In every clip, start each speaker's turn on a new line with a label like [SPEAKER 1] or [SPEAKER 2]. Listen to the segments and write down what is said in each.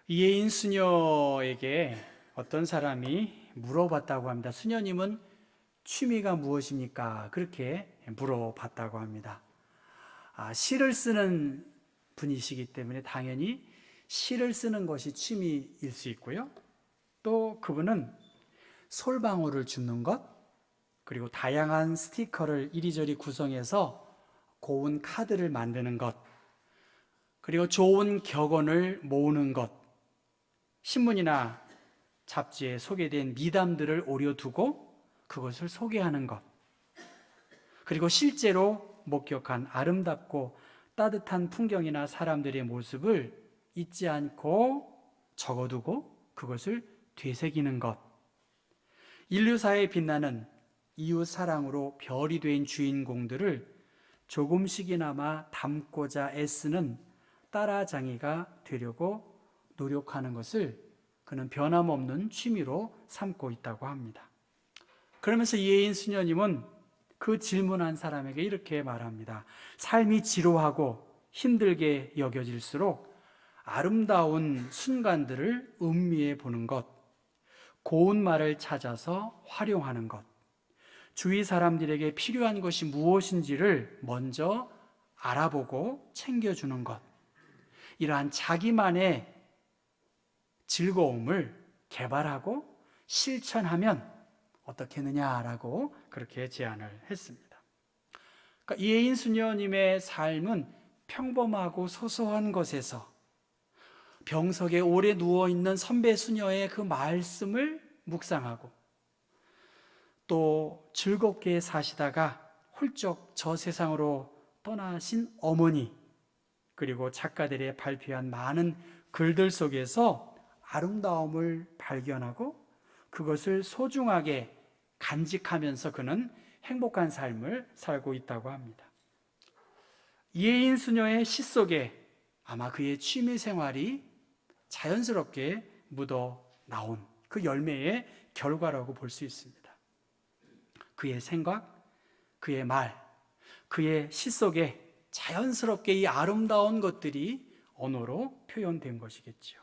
[SPEAKER 1] 이예인 수녀에게 어떤 사람이 물어봤다고 합니다. 수녀님은 취미가 무엇입니까? 그렇게 물어봤다고 합니다. 시를 쓰는 분이시기 때문에 당연히 시를 쓰는 것이 취미일 수 있고요. 또 그분은 솔방울을 줍는 것, 그리고 다양한 스티커를 이리저리 구성해서 고운 카드를 만드는 것, 그리고 좋은 격언을 모으는 것, 신문이나 잡지에 소개된 미담들을 오려두고 그것을 소개하는 것, 그리고 실제로 목격한 아름답고 따뜻한 풍경이나 사람들의 모습을 잊지 않고 적어두고 그것을 되새기는 것, 인류사에 빛나는 이웃 사랑으로 별이 된 주인공들을 조금씩이나마 담고자 애쓰는 따라장이가 되려고 노력하는 것을 그는 변함없는 취미로 삼고 있다고 합니다. 그러면서 이예인 수녀님은 그 질문한 사람에게 이렇게 말합니다. 삶이 지루하고 힘들게 여겨질수록 아름다운 순간들을 음미해 보는 것, 고운 말을 찾아서 활용하는 것, 주위 사람들에게 필요한 것이 무엇인지를 먼저 알아보고 챙겨주는 것, 이러한 자기만의 즐거움을 개발하고 실천하면 어떻겠느냐라고 그렇게 제안을 했습니다. 그러니까 이예인 수녀님의 삶은 평범하고 소소한 것에서 병석에 오래 누워있는 선배 수녀의 그 말씀을 묵상하고 또 즐겁게 사시다가 훌쩍 저 세상으로 떠나신 어머니, 그리고 작가들의 발표한 많은 글들 속에서 아름다움을 발견하고 그것을 소중하게 간직하면서 그는 행복한 삶을 살고 있다고 합니다. 이예인 수녀의 시 속에 아마 그의 취미 생활이 자연스럽게 묻어 나온 그 열매의 결과라고 볼 수 있습니다. 그의 생각, 그의 말, 그의 시 속에 자연스럽게 이 아름다운 것들이 언어로 표현된 것이겠죠.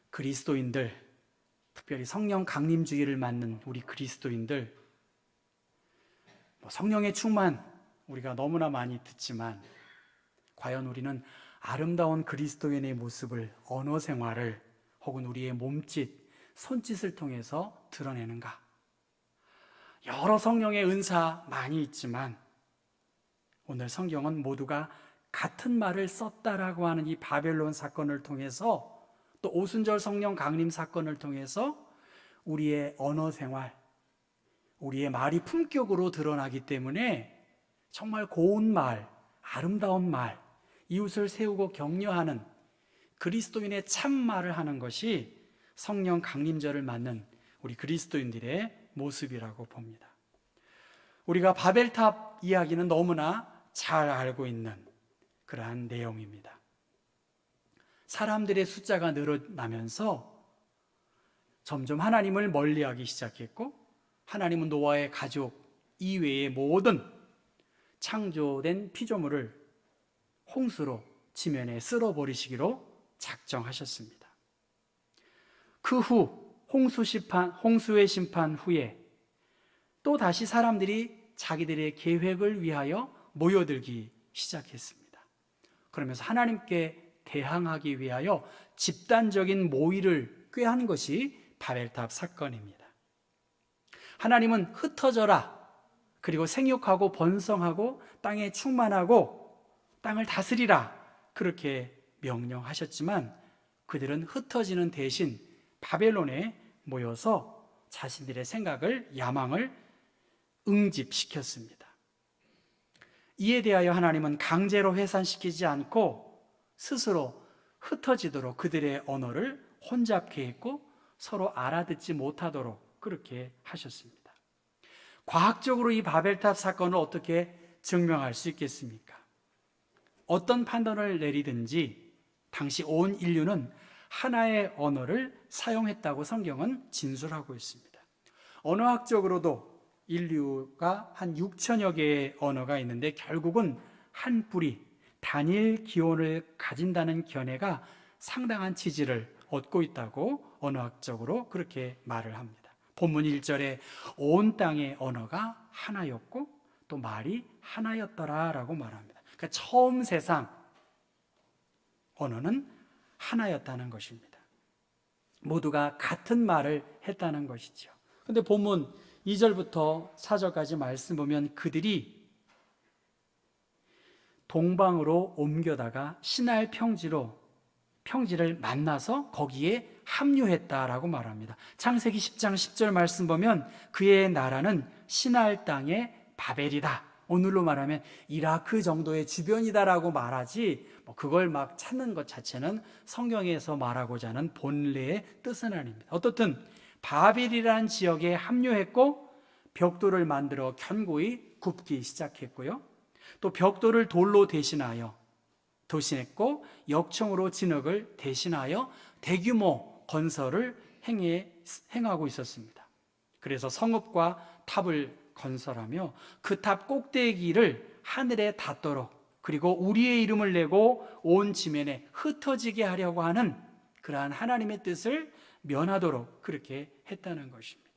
[SPEAKER 1] 그리스도인들, 특별히 성령 강림주의를 맞는 우리 그리스도인들, 성령의 충만 우리가 너무나 많이 듣지만 과연 우리는 아름다운 그리스도인의 모습을 언어 생활을 혹은 우리의 몸짓, 손짓을 통해서 드러내는가? 여러 성령의 은사 많이 있지만 오늘 성경은 모두가 같은 말을 썼다라고 하는 이 바벨론 사건을 통해서 또 오순절 성령 강림 사건을 통해서 우리의 언어 생활, 우리의 말이 품격으로 드러나기 때문에 정말 고운 말, 아름다운 말, 이웃을 세우고 격려하는 그리스도인의 참말을 하는 것이 성령 강림절을 맞는 우리 그리스도인들의 모습이라고 봅니다. 우리가 바벨탑 이야기는 너무나 잘 알고 있는 그러한 내용입니다. 사람들의 숫자가 늘어나면서 점점 하나님을 멀리하기 시작했고 하나님은 노아의 가족 이외의 모든 창조된 피조물을 홍수로 지면에 쓸어버리시기로 작정하셨습니다. 그 후 홍수의 심판 후에 또 다시 사람들이 자기들의 계획을 위하여 모여들기 시작했습니다. 그러면서 하나님께 대항하기 위하여 집단적인 모의를 꾀한 것이 바벨탑 사건입니다. 하나님은 흩어져라, 그리고 생육하고 번성하고 땅에 충만하고 땅을 다스리라 그렇게 명령하셨지만 그들은 흩어지는 대신 바벨론에 모여서 자신들의 생각을, 야망을 응집시켰습니다. 이에 대하여 하나님은 강제로 해산시키지 않고 스스로 흩어지도록 그들의 언어를 혼잡케 했고 서로 알아듣지 못하도록 그렇게 하셨습니다. 과학적으로 이 바벨탑 사건을 어떻게 증명할 수 있겠습니까? 어떤 판단을 내리든지 당시 온 인류는 하나의 언어를 사용했다고 성경은 진술하고 있습니다. 언어학적으로도 인류가 한 6천여 개의 언어가 있는데 결국은 한 뿌리, 단일 기원을 가진다는 견해가 상당한 지지를 얻고 있다고 언어학적으로 그렇게 말을 합니다. 본문 1절에 온 땅의 언어가 하나였고 또 말이 하나였더라라고 말합니다. 그러니까 처음 세상 언어는 하나였다는 것입니다. 모두가 같은 말을 했다는 것이죠. 그런데 본문 2절부터 4절까지 말씀 보면 그들이 동방으로 옮겨다가 시날 평지를 만나서 거기에 합류했다라고 말합니다. 창세기 10장 10절 말씀 보면 그의 나라는 시날 땅의 바벨이다. 오늘로 말하면 이라크 정도의 주변이다라고 말하지 그걸 막 찾는 것 자체는 성경에서 말하고자 하는 본래의 뜻은 아닙니다. 어떻든 바벨이라는 지역에 합류했고 벽돌을 만들어 견고히 굽기 시작했고요. 또 벽돌을 돌로 대신했고 역청으로 진흙을 대신하여 대규모 건설을 행하고 있었습니다. 그래서 성읍과 탑을 건설하며 그 탑 꼭대기를 하늘에 닿도록 그리고 우리의 이름을 내고 온 지면에 흩어지게 하려고 하는 그러한 하나님의 뜻을 면하도록 그렇게 했다는 것입니다.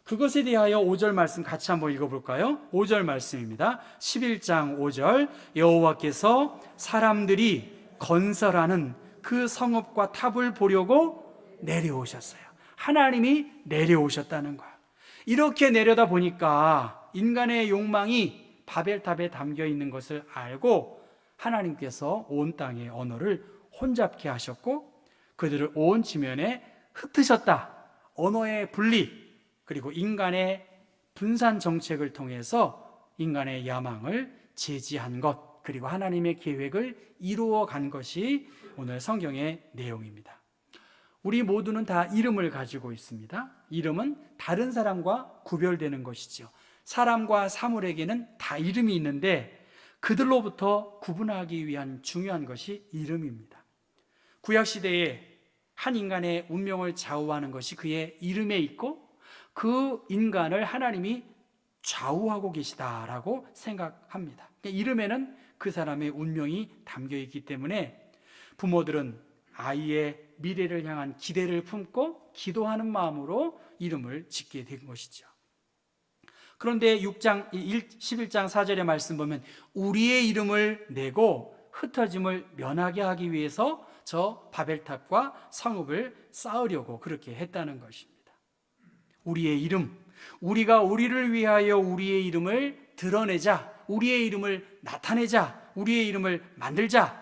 [SPEAKER 1] 그것에 대하여 5절 말씀 같이 한번 읽어볼까요? 5절 말씀입니다. 11장 5절 여호와께서 사람들이 건설하는 그 성읍과 탑을 보려고 내려오셨어요. 하나님이 내려오셨다는 거예요. 이렇게 내려다 보니까 인간의 욕망이 바벨탑에 담겨 있는 것을 알고 하나님께서 온 땅의 언어를 혼잡케 하셨고 그들을 온 지면에 흩으셨다. 언어의 분리 그리고 인간의 분산 정책을 통해서 인간의 야망을 제지한 것 그리고 하나님의 계획을 이루어 간 것이 오늘 성경의 내용입니다. 우리 모두는 다 이름을 가지고 있습니다. 이름은 다른 사람과 구별되는 것이죠. 사람과 사물에게는 다 이름이 있는데 그들로부터 구분하기 위한 중요한 것이 이름입니다. 구약시대에 한 인간의 운명을 좌우하는 것이 그의 이름에 있고 그 인간을 하나님이 좌우하고 계시다라고 생각합니다. 이름에는 그 사람의 운명이 담겨 있기 때문에 부모들은 아이의 미래를 향한 기대를 품고 기도하는 마음으로 이름을 짓게 된 것이죠. 그런데 11장 4절의 말씀 보면 우리의 이름을 내고 흩어짐을 면하게 하기 위해서 저 바벨탑과 성읍을 쌓으려고 그렇게 했다는 것입니다. 우리의 이름, 우리가 우리를 위하여 우리의 이름을 드러내자, 우리의 이름을 나타내자, 우리의 이름을 만들자.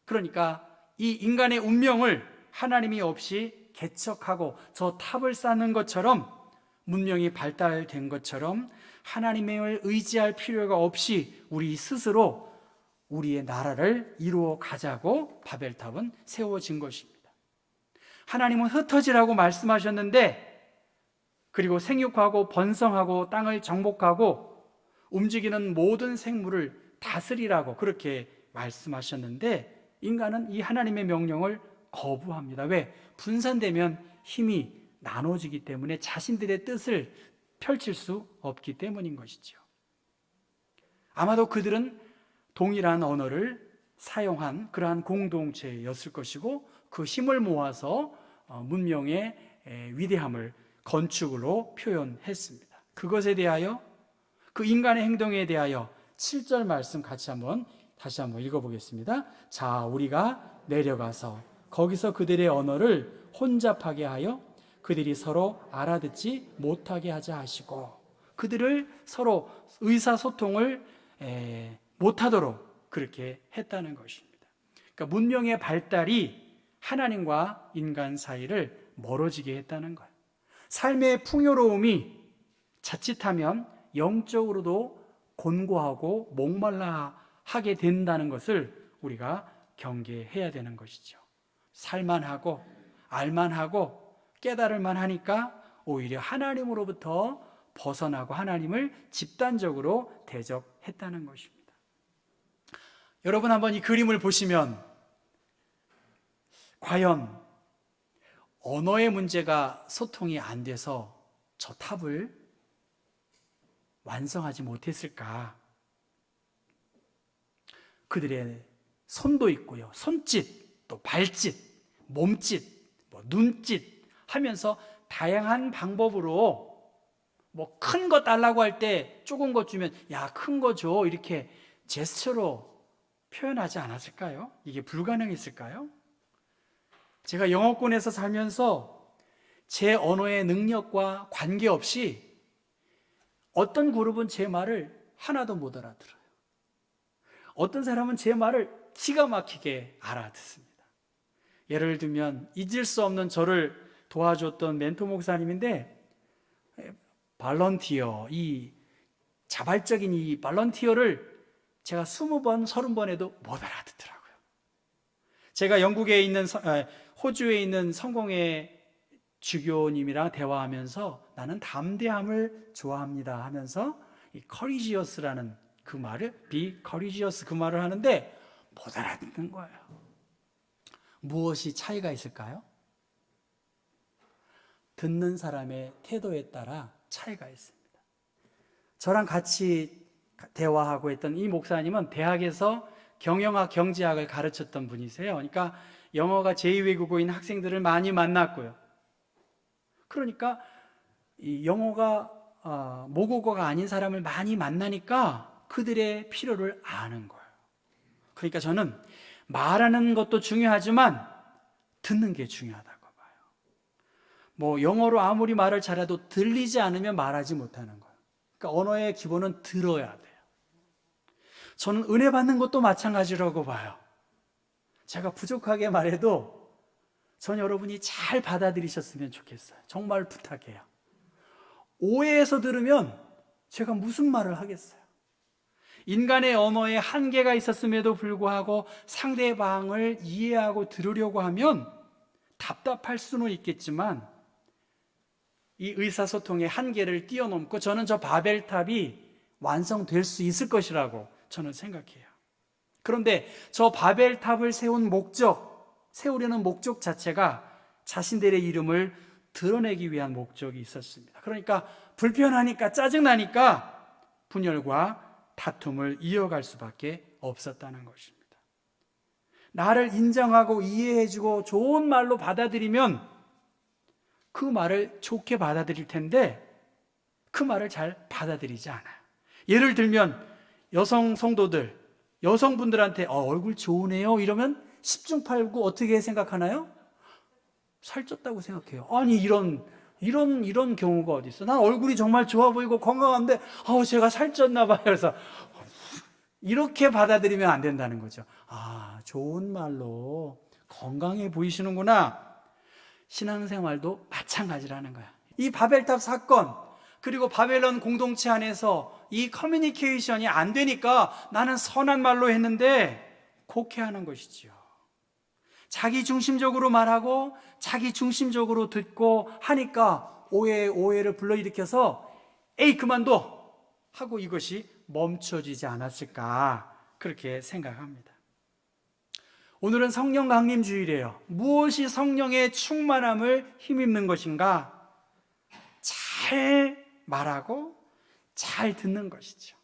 [SPEAKER 1] 그러니까 이 인간의 운명을 하나님이 없이 개척하고 저 탑을 쌓는 것처럼 문명이 발달된 것처럼 하나님을 의지할 필요가 없이 우리 스스로 우리의 나라를 이루어 가자고 바벨탑은 세워진 것입니다. 하나님은 흩어지라고 말씀하셨는데 그리고 생육하고 번성하고 땅을 정복하고 움직이는 모든 생물을 다스리라고 그렇게 말씀하셨는데 인간은 이 하나님의 명령을 거부합니다. 왜? 분산되면 힘이 나눠지기 때문에 자신들의 뜻을 펼칠 수 없기 때문인 것이죠. 아마도 그들은 동일한 언어를 사용한 그러한 공동체였을 것이고 그 힘을 모아서 문명의 위대함을 건축으로 표현했습니다. 그것에 대하여 그 인간의 행동에 대하여 7절 말씀 다시 한번 읽어보겠습니다. 자, 우리가 내려가서 거기서 그들의 언어를 혼잡하게 하여 그들이 서로 알아듣지 못하게 하자 하시고 그들을 서로 의사소통을 못하도록 그렇게 했다는 것입니다. 그러니까 문명의 발달이 하나님과 인간 사이를 멀어지게 했다는 거예요. 삶의 풍요로움이 자칫하면 영적으로도 곤고하고 목말라 하게 된다는 것을 우리가 경계해야 되는 것이죠. 살만하고 알만하고 깨달을만 하니까 오히려 하나님으로부터 벗어나고 하나님을 집단적으로 대적했다는 것입니다. 여러분 한번 이 그림을 보시면 과연 언어의 문제가 소통이 안 돼서 저 탑을 완성하지 못했을까? 그들의 손도 있고요. 손짓, 또 발짓, 몸짓, 눈짓 하면서 다양한 방법으로 큰 거 달라고 할 때 조금 거 주면 야, 큰 거 줘 이렇게 제스처로 표현하지 않았을까요? 이게 불가능했을까요? 제가 영어권에서 살면서 제 언어의 능력과 관계없이 어떤 그룹은 제 말을 하나도 못 알아들어요. 어떤 사람은 제 말을 기가 막히게 알아듣습니다. 예를 들면 잊을 수 없는 저를 도와줬던 멘토 목사님인데, 발런티어, 이 자발적인 이 발런티어를 제가 20번, 30번에도 못 알아듣더라고요. 제가 영국에 있는, 호주에 있는 성공의 주교님이랑 대화하면서 나는 담대함을 좋아합니다 하면서 이 courageous라는 그 말을, be courageous 그 말을 하는데 못 알아듣는 거예요. 무엇이 차이가 있을까요? 듣는 사람의 태도에 따라 차이가 있습니다. 저랑 같이 대화하고 있던 이 목사님은 대학에서 경영학, 경제학을 가르쳤던 분이세요. 그러니까 영어가 제2외국어인 학생들을 많이 만났고요. 그러니까 이 영어가 모국어가 아닌 사람을 많이 만나니까 그들의 필요를 아는 거예요. 그러니까 저는 말하는 것도 중요하지만 듣는 게 중요하다고 봐요. 영어로 아무리 말을 잘해도 들리지 않으면 말하지 못하는 거예요. 그러니까 언어의 기본은 들어야 돼요. 저는 은혜 받는 것도 마찬가지라고 봐요. 제가 부족하게 말해도 전 여러분이 잘 받아들이셨으면 좋겠어요. 정말 부탁해요. 오해해서 들으면 제가 무슨 말을 하겠어요? 인간의 언어에 한계가 있었음에도 불구하고 상대방을 이해하고 들으려고 하면 답답할 수는 있겠지만 이 의사소통의 한계를 뛰어넘고 저는 저 바벨탑이 완성될 수 있을 것이라고 저는 생각해요. 그런데 저 바벨탑을 세우려는 목적 자체가 자신들의 이름을 드러내기 위한 목적이 있었습니다. 그러니까 불편하니까, 짜증나니까 분열과 다툼을 이어갈 수밖에 없었다는 것입니다. 나를 인정하고 이해해주고 좋은 말로 받아들이면 그 말을 좋게 받아들일 텐데 그 말을 잘 받아들이지 않아요. 예를 들면 여성 성도들, 여성분들한테 얼굴 좋으네요 이러면 10중 8구 어떻게 생각하나요? 살쪘다고 생각해요. 아니 이런 경우가 어디 있어? 난 얼굴이 정말 좋아 보이고 건강한데 제가 살쪘나 봐요. 그래서 이렇게 받아들이면 안 된다는 거죠. 좋은 말로 건강해 보이시는구나. 신앙생활도 마찬가지라는 거야. 이 바벨탑 사건, 그리고 바벨론 공동체 안에서 이 커뮤니케이션이 안 되니까 나는 선한 말로 했는데 곡해하는 것이지요. 자기 중심적으로 말하고 자기 중심적으로 듣고 하니까 오해를 불러일으켜서 에이 그만둬 하고 이것이 멈춰지지 않았을까 그렇게 생각합니다. 오늘은 성령 강림 주일이에요. 무엇이 성령의 충만함을 힘입는 것인가? 잘 말하고 잘 듣는 것이죠.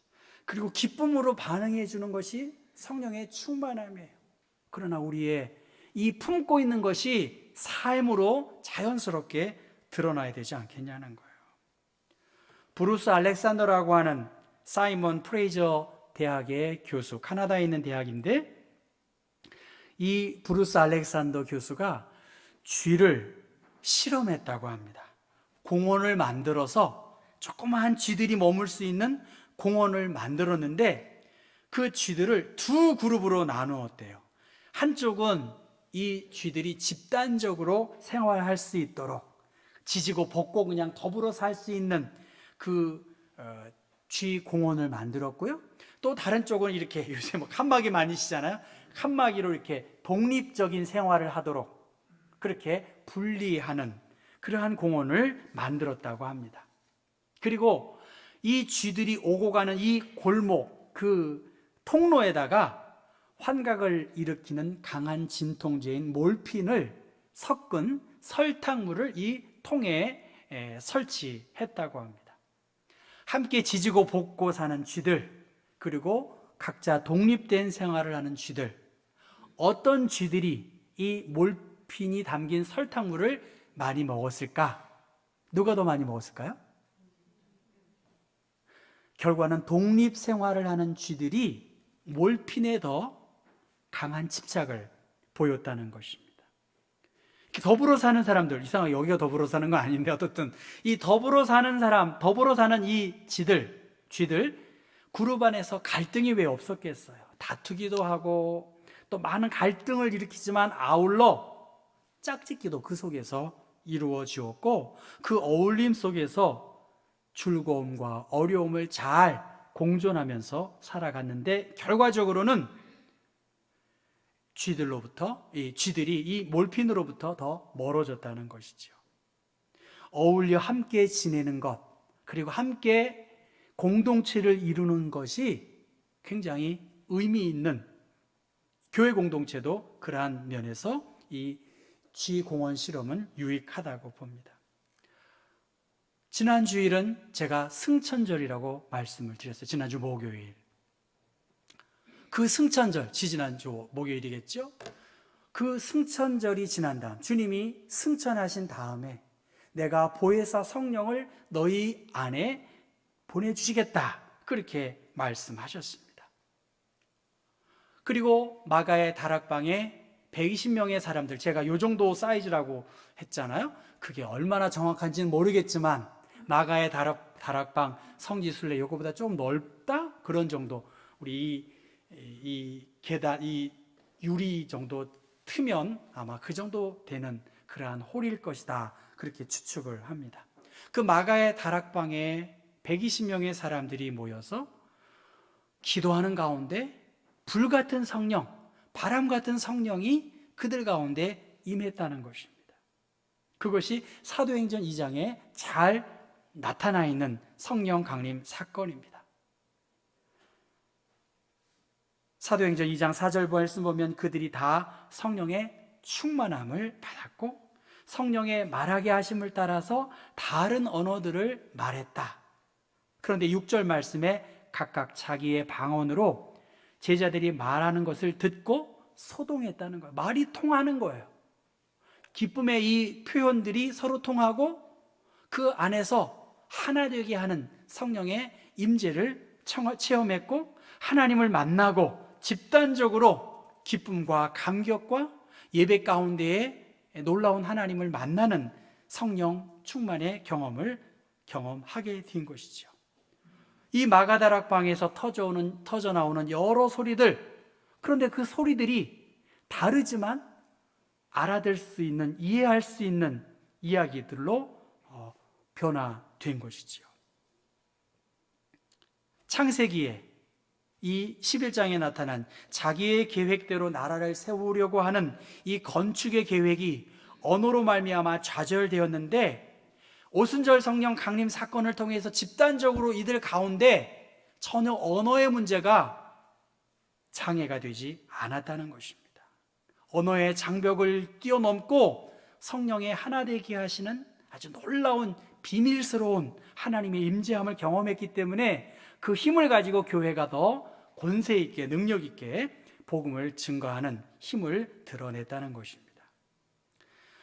[SPEAKER 1] 그리고 기쁨으로 반응해 주는 것이 성령의 충만함이에요. 그러나 우리의 이 품고 있는 것이 삶으로 자연스럽게 드러나야 되지 않겠냐는 거예요. 브루스 알렉산더라고 하는 사이먼 프레이저 대학의 교수, 카나다에 있는 대학인데 이 브루스 알렉산더 교수가 쥐를 실험했다고 합니다. 공원을 만들어서 조그마한 쥐들이 머물 수 있는 공원을 만들었는데 그 쥐들을 두 그룹으로 나누었대요. 한쪽은 이 쥐들이 집단적으로 생활할 수 있도록 지지고 볶고 그냥 더불어 살 수 있는 그 쥐 공원을 만들었고요. 또 다른 쪽은 이렇게 요새 칸막이 많이 시잖아요. 칸막이로 이렇게 독립적인 생활을 하도록 그렇게 분리하는 그러한 공원을 만들었다고 합니다. 그리고 이 쥐들이 오고 가는 이 골목, 그 통로에다가 환각을 일으키는 강한 진통제인 몰핀을 섞은 설탕물을 이 통에 설치했다고 합니다. 함께 지지고 볶고 사는 쥐들, 그리고 각자 독립된 생활을 하는 쥐들, 어떤 쥐들이 이 몰핀이 담긴 설탕물을 많이 먹었을까? 누가 더 많이 먹었을까요? 결과는 독립 생활을 하는 쥐들이 몰핀에 더 강한 집착을 보였다는 것입니다. 더불어 사는 사람들, 이상하게 여기가 더불어 사는 건 아닌데 어쨌든 이 더불어 사는 사람, 더불어 사는 이 쥐들 그룹 안에서 갈등이 왜 없었겠어요? 다투기도 하고 또 많은 갈등을 일으키지만 아울러 짝짓기도 그 속에서 이루어지었고 그 어울림 속에서 즐거움과 어려움을 잘 공존하면서 살아갔는데 결과적으로는 쥐들이 이 몰핀으로부터 더 멀어졌다는 것이죠. 어울려 함께 지내는 것, 그리고 함께 공동체를 이루는 것이 굉장히 의미 있는 교회 공동체도 그러한 면에서 이 쥐공원 실험은 유익하다고 봅니다. 지난 주일은 제가 승천절이라고 말씀을 드렸어요. 지난주 목요일. 그 승천절, 지지난주 목요일이겠죠? 그 승천절이 지난 다음, 주님이 승천하신 다음에 내가 보혜사 성령을 너희 안에 보내주시겠다. 그렇게 말씀하셨습니다. 그리고 마가의 다락방에 120명의 사람들, 제가 요 정도 사이즈라고 했잖아요. 그게 얼마나 정확한지는 모르겠지만 마가의 다락방 성지순례 요거보다 좀 넓다? 그런 정도. 우리 이 계단, 이 유리 정도 트면 아마 그 정도 되는 그러한 홀일 것이다. 그렇게 추측을 합니다. 그 마가의 다락방에 120명의 사람들이 모여서 기도하는 가운데 불같은 성령, 바람 같은 성령이 그들 가운데 임했다는 것입니다. 그것이 사도행전 2장에 잘 나타나 있는 성령 강림 사건입니다. 사도행전 2장 4절 말씀 보면 그들이 다 성령의 충만함을 받았고 성령의 말하게 하심을 따라서 다른 언어들을 말했다. 그런데 6절 말씀에 각각 자기의 방언으로 제자들이 말하는 것을 듣고 소동했다는 거예요. 말이 통하는 거예요. 기쁨의 이 표현들이 서로 통하고 그 안에서 하나 되게 하는 성령의 임재를 체험했고 하나님을 만나고 집단적으로 기쁨과 감격과 예배 가운데에 놀라운 하나님을 만나는 성령 충만의 경험하게 된 것이죠. 이 마가다락방에서 터져 나오는 여러 소리들, 그런데 그 소리들이 다르지만 알아들 수 있는, 이해할 수 있는 이야기들로 변화된 것이지요. 창세기에 이 11장에 나타난 자기의 계획대로 나라를 세우려고 하는 이 건축의 계획이 언어로 말미암아 좌절되었는데 오순절 성령 강림 사건을 통해서 집단적으로 이들 가운데 전혀 언어의 문제가 장애가 되지 않았다는 것입니다. 언어의 장벽을 뛰어넘고 성령의 하나 되게 하시는 아주 놀라운 비밀스러운 하나님의 임재함을 경험했기 때문에 그 힘을 가지고 교회가 더 권세 있게 능력 있게 복음을 증거하는 힘을 드러냈다는 것입니다.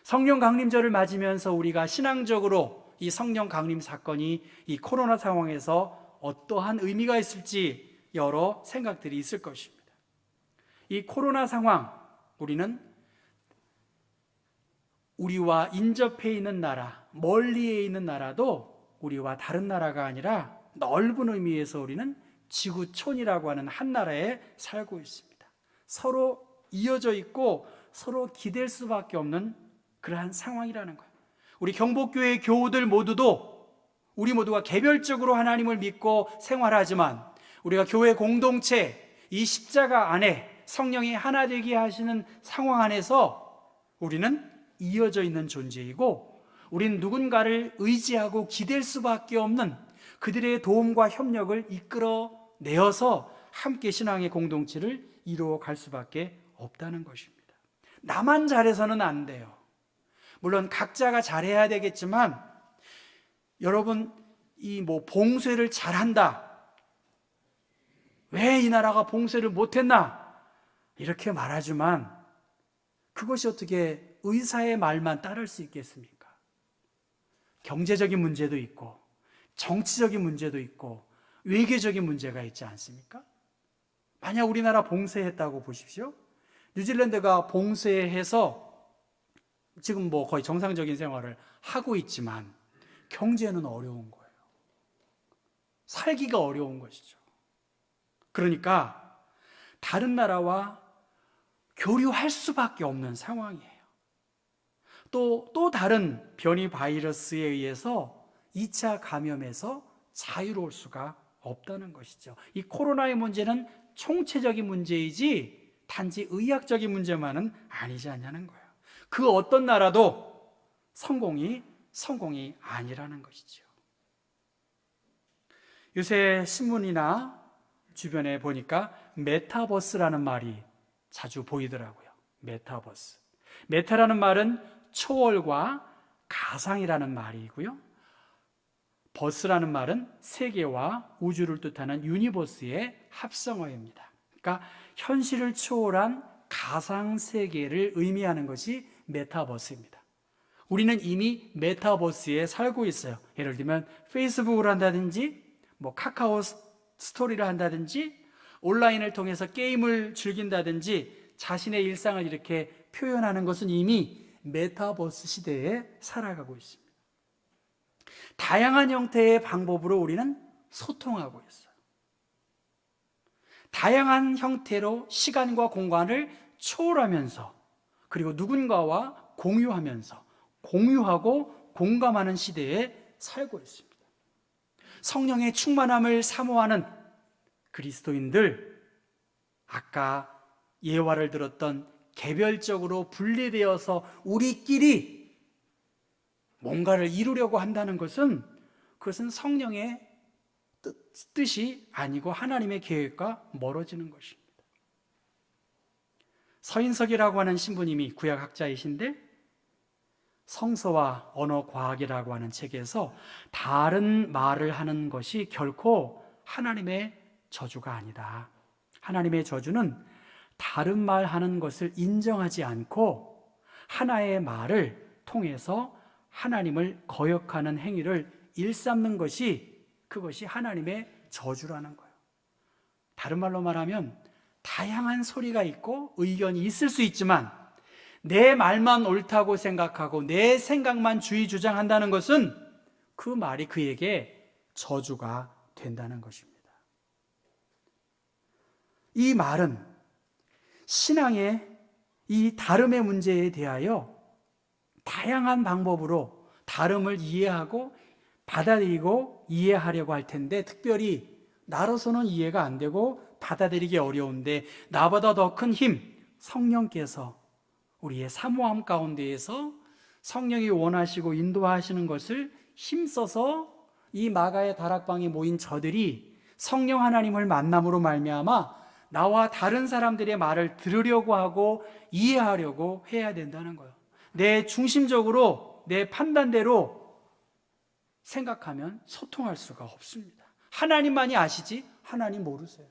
[SPEAKER 1] 성령 강림절을 맞으면서 우리가 신앙적으로 이 성령 강림 사건이 이 코로나 상황에서 어떠한 의미가 있을지 여러 생각들이 있을 것입니다. 이 코로나 상황, 우리는 우리와 인접해 있는 나라, 멀리에 있는 나라도 우리와 다른 나라가 아니라 넓은 의미에서 우리는 지구촌이라고 하는 한 나라에 살고 있습니다. 서로 이어져 있고 서로 기댈 수밖에 없는 그러한 상황이라는 거예요. 우리 경복교회 교우들 모두도 우리 모두가 개별적으로 하나님을 믿고 생활하지만 우리가 교회 공동체, 이 십자가 안에 성령이 하나 되게 하시는 상황 안에서 우리는 이어져 있는 존재이고 우린 누군가를 의지하고 기댈 수밖에 없는 그들의 도움과 협력을 이끌어내어서 함께 신앙의 공동체를 이루어갈 수밖에 없다는 것입니다. 나만 잘해서는 안 돼요. 물론 각자가 잘해야 되겠지만 여러분 이 봉쇄를 잘한다. 왜 이 나라가 봉쇄를 못했나? 이렇게 말하지만 그것이 어떻게 의사의 말만 따를 수 있겠습니까? 경제적인 문제도 있고 정치적인 문제도 있고 외교적인 문제가 있지 않습니까? 만약 우리나라 봉쇄했다고 보십시오. 뉴질랜드가 봉쇄해서 지금 뭐 거의 정상적인 생활을 하고 있지만 경제는 어려운 거예요. 살기가 어려운 것이죠. 그러니까 다른 나라와 교류할 수밖에 없는 상황이에요. 또 다른 변이 바이러스에 의해서 2차 감염에서 자유로울 수가 없다는 것이죠. 이 코로나의 문제는 총체적인 문제이지 단지 의학적인 문제만은 아니지 않냐는 거예요. 그 어떤 나라도 성공이 아니라는 것이죠. 요새 신문이나 주변에 보니까 메타버스라는 말이 자주 보이더라고요. 메타버스. 메타라는 말은 초월과 가상이라는 말이고요. 버스라는 말은 세계와 우주를 뜻하는 유니버스의 합성어입니다. 그러니까 현실을 초월한 가상 세계를 의미하는 것이 메타버스입니다. 우리는 이미 메타버스에 살고 있어요. 예를 들면 페이스북을 한다든지 카카오 스토리를 한다든지 온라인을 통해서 게임을 즐긴다든지 자신의 일상을 이렇게 표현하는 것은 이미 메타버스 시대에 살아가고 있습니다. 다양한 형태의 방법으로 우리는 소통하고 있어요. 다양한 형태로 시간과 공간을 초월하면서 그리고 누군가와 공유하면서 공유하고 공감하는 시대에 살고 있습니다. 성령의 충만함을 사모하는 그리스도인들, 아까 예화를 들었던 개별적으로 분리되어서 우리끼리 뭔가를 이루려고 한다는 그것은 성령의 뜻이 아니고 하나님의 계획과 멀어지는 것입니다. 서인석이라고 하는 신부님이 구약학자이신데 성서와 언어과학이라고 하는 책에서 다른 말을 하는 것이 결코 하나님의 저주가 아니다. 하나님의 저주는 다른 말 하는 것을 인정하지 않고 하나의 말을 통해서 하나님을 거역하는 행위를 일삼는 그것이 하나님의 저주라는 거예요. 다른 말로 말하면 다양한 소리가 있고 의견이 있을 수 있지만 내 말만 옳다고 생각하고 내 생각만 주장한다는 것은 그 말이 그에게 저주가 된다는 것입니다. 이 말은 신앙의 이 다름의 문제에 대하여 다양한 방법으로 다름을 이해하고 받아들이고 이해하려고 할 텐데 특별히 나로서는 이해가 안 되고 받아들이기 어려운데 나보다 더 큰 힘, 성령께서 우리의 사모함 가운데에서 성령이 원하시고 인도하시는 것을 힘써서 이 마가의 다락방에 모인 저들이 성령 하나님을 만남으로 말미암아 나와 다른 사람들의 말을 들으려고 하고 이해하려고 해야 된다는 거예요. 내 중심적으로 내 판단대로 생각하면 소통할 수가 없습니다. 하나님만이 아시지 하나님 모르세요.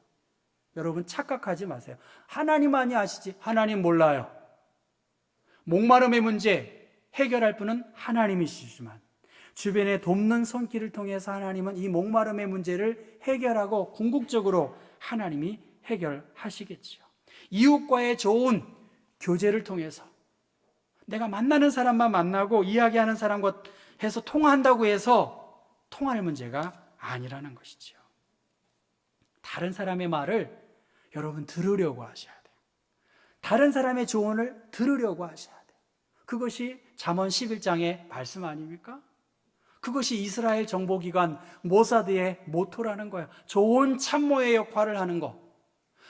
[SPEAKER 1] 여러분 착각하지 마세요. 하나님만이 아시지 하나님 몰라요. 목마름의 문제 해결할 분은 하나님이시지만 주변에 돕는 손길을 통해서 하나님은 이 목마름의 문제를 해결하고 궁극적으로 하나님이 해결하시겠지요. 이웃과의 좋은 교제를 통해서 내가 만나는 사람만 만나고 이야기하는 사람과 해서 통화한다고 해서 통할 문제가 아니라는 것이죠. 다른 사람의 말을 여러분 들으려고 하셔야 돼요. 다른 사람의 조언을 들으려고 하셔야 돼요. 그것이 잠언 11장의 말씀 아닙니까? 그것이 이스라엘 정보기관 모사드의 모토라는 거예요. 좋은 참모의 역할을 하는 것,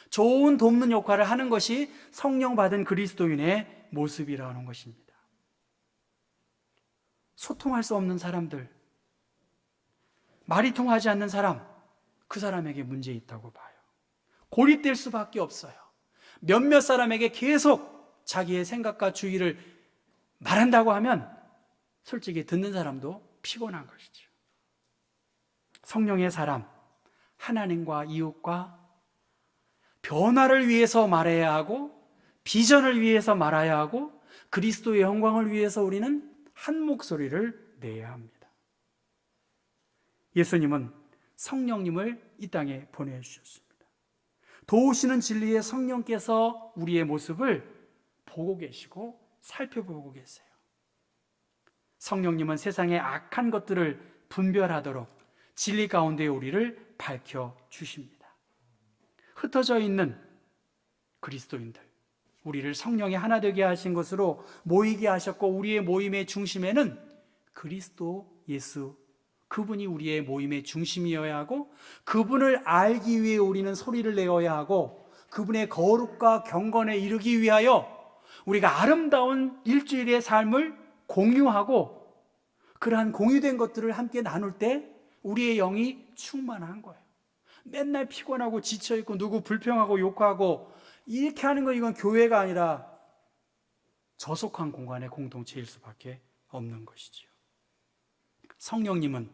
[SPEAKER 1] 좋은 돕는 역할을 하는 것이 성령 받은 그리스도인의 모습이라는 것입니다. 소통할 수 없는 사람들, 말이 통하지 않는 사람, 그 사람에게 문제 있다고 봐요. 고립될 수밖에 없어요. 몇몇 사람에게 계속 자기의 생각과 주의를 말한다고 하면 솔직히 듣는 사람도 피곤한 것이죠. 성령의 사람, 하나님과 이웃과 변화를 위해서 말해야 하고 비전을 위해서 말해야 하고 그리스도의 영광을 위해서 우리는 한 목소리를 내야 합니다. 예수님은 성령님을 이 땅에 보내주셨습니다. 도우시는 진리의 성령께서 우리의 모습을 보고 계시고 살펴보고 계세요. 성령님은 세상의 악한 것들을 분별하도록 진리 가운데 우리를 밝혀주십니다. 흩어져 있는 그리스도인들, 우리를 성령이 하나 되게 하신 것으로 모이게 하셨고 우리의 모임의 중심에는 그리스도 예수, 그분이 우리의 모임의 중심이어야 하고 그분을 알기 위해 우리는 소리를 내어야 하고 그분의 거룩과 경건에 이르기 위하여 우리가 아름다운 일주일의 삶을 공유하고 그러한 공유된 것들을 함께 나눌 때 우리의 영이 충만한 거예요. 맨날 피곤하고 지쳐있고 누구 불평하고 욕하고 이렇게 하는 거 이건 교회가 아니라 저속한 공간의 공동체일 수밖에 없는 것이지요. 성령님은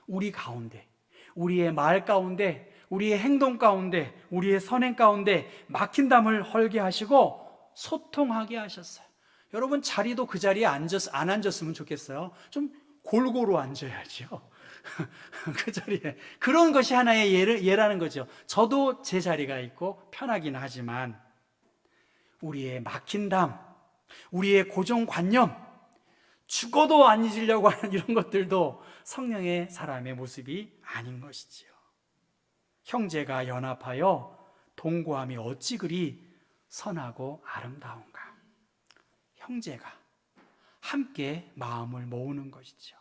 [SPEAKER 1] 우리 가운데, 우리의 말 가운데, 우리의 행동 가운데, 우리의 선행 가운데 막힌 담을 헐게 하시고 소통하게 하셨어요. 여러분 자리도 그 자리에 안 앉았으면 좋겠어요. 좀 골고루 앉아야죠. 그 자리에. 그런 것이 하나의 예라는 거죠. 저도 제 자리가 있고 편하긴 하지만 우리의 막힌 담, 우리의 고정관념, 죽어도 안 잊으려고 하는 이런 것들도 성령의 사람의 모습이 아닌 것이지요. 형제가 연합하여 동거함이 어찌 그리 선하고 아름다운가. 형제가 함께 마음을 모으는 것이죠.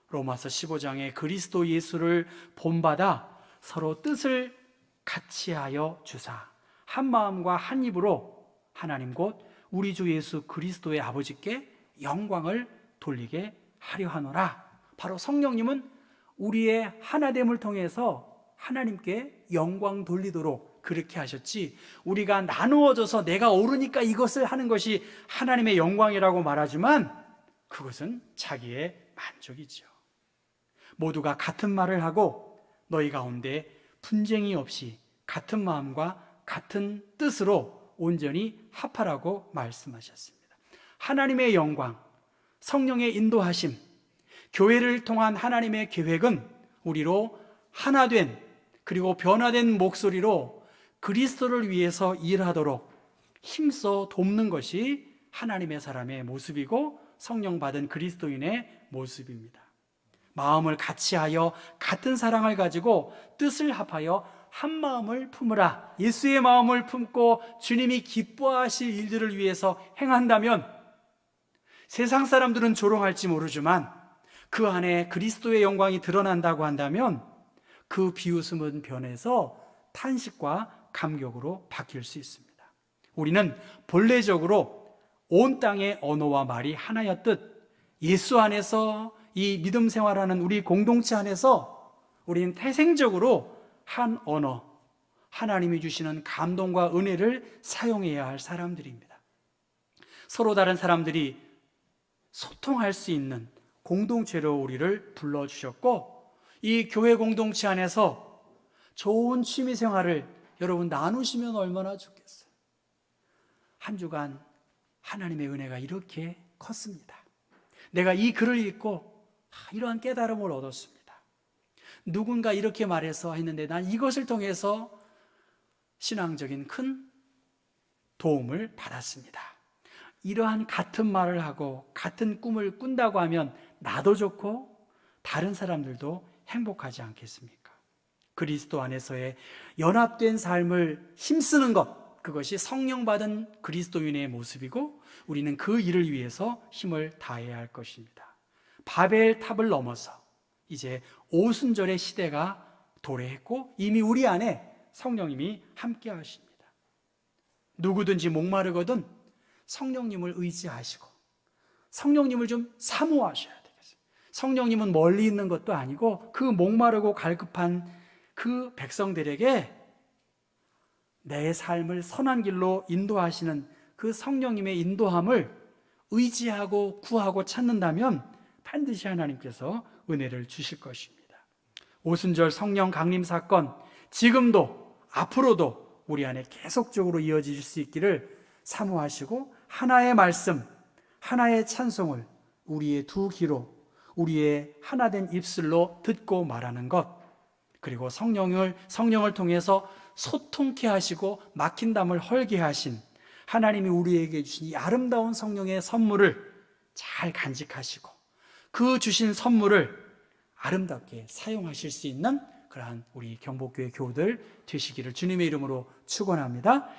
[SPEAKER 1] 로마서 15장에 그리스도 예수를 본받아 서로 뜻을 같이 하여 주사 한 마음과 한 입으로 하나님 곧 우리 주 예수 그리스도의 아버지께 영광을 돌리게 하려 하노라. 바로 성령님은 우리의 하나됨을 통해서 하나님께 영광 돌리도록 그렇게 하셨지, 우리가 나누어져서 내가 옳으니까 이것을 하는 것이 하나님의 영광이라고 말하지만 그것은 자기의 만족이죠. 모두가 같은 말을 하고 너희 가운데 분쟁이 없이 같은 마음과 같은 뜻으로 온전히 합하라고 말씀하셨습니다. 하나님의 영광, 성령의 인도하심, 교회를 통한 하나님의 계획은 우리로 하나된 그리고 변화된 목소리로 그리스도를 위해서 일하도록 힘써 돕는 것이 하나님의 사람의 모습이고 성령 받은 그리스도인의 모습입니다. 마음을 같이 하여 같은 사랑을 가지고 뜻을 합하여 한 마음을 품으라. 예수의 마음을 품고 주님이 기뻐하실 일들을 위해서 행한다면 세상 사람들은 조롱할지 모르지만 그 안에 그리스도의 영광이 드러난다고 한다면 그 비웃음은 변해서 탄식과 감격으로 바뀔 수 있습니다. 우리는 본래적으로 온 땅의 언어와 말이 하나였듯 예수 안에서 이 믿음 생활하는 우리 공동체 안에서 우리는 태생적으로 한 언어, 하나님이 주시는 감동과 은혜를 사용해야 할 사람들입니다. 서로 다른 사람들이 소통할 수 있는 공동체로 우리를 불러주셨고 이 교회 공동체 안에서 좋은 취미 생활을 여러분 나누시면 얼마나 좋겠어요. 한 주간 하나님의 은혜가 이렇게 컸습니다. 내가 이 글을 읽고 이러한 깨달음을 얻었습니다. 누군가 이렇게 말해서 했는데 난 이것을 통해서 신앙적인 큰 도움을 받았습니다. 이러한 같은 말을 하고 같은 꿈을 꾼다고 하면 나도 좋고 다른 사람들도 행복하지 않겠습니까? 그리스도 안에서의 연합된 삶을 힘쓰는 것, 그것이 성령 받은 그리스도인의 모습이고 우리는 그 일을 위해서 힘을 다해야 할 것입니다. 바벨 탑을 넘어서 이제 오순절의 시대가 도래했고 이미 우리 안에 성령님이 함께 하십니다. 누구든지 목마르거든 성령님을 의지하시고 성령님을 좀 사모하셔야 되겠어요. 성령님은 멀리 있는 것도 아니고 그 목마르고 갈급한 그 백성들에게 내 삶을 선한 길로 인도하시는 그 성령님의 인도함을 의지하고 구하고 찾는다면 반드시 하나님께서 은혜를 주실 것입니다. 오순절 성령 강림 사건 지금도 앞으로도 우리 안에 계속적으로 이어질 수 있기를 사모하시고, 하나의 말씀, 하나의 찬송을 우리의 두 귀로, 우리의 하나된 입술로 듣고 말하는 것, 그리고 성령을 통해서 소통케 하시고 막힌 담을 헐게 하신 하나님이 우리에게 주신 이 아름다운 성령의 선물을 잘 간직하시고, 그 주신 선물을 아름답게 사용하실 수 있는 그러한 우리 경복교회 교우들 되시기를 주님의 이름으로 축원합니다.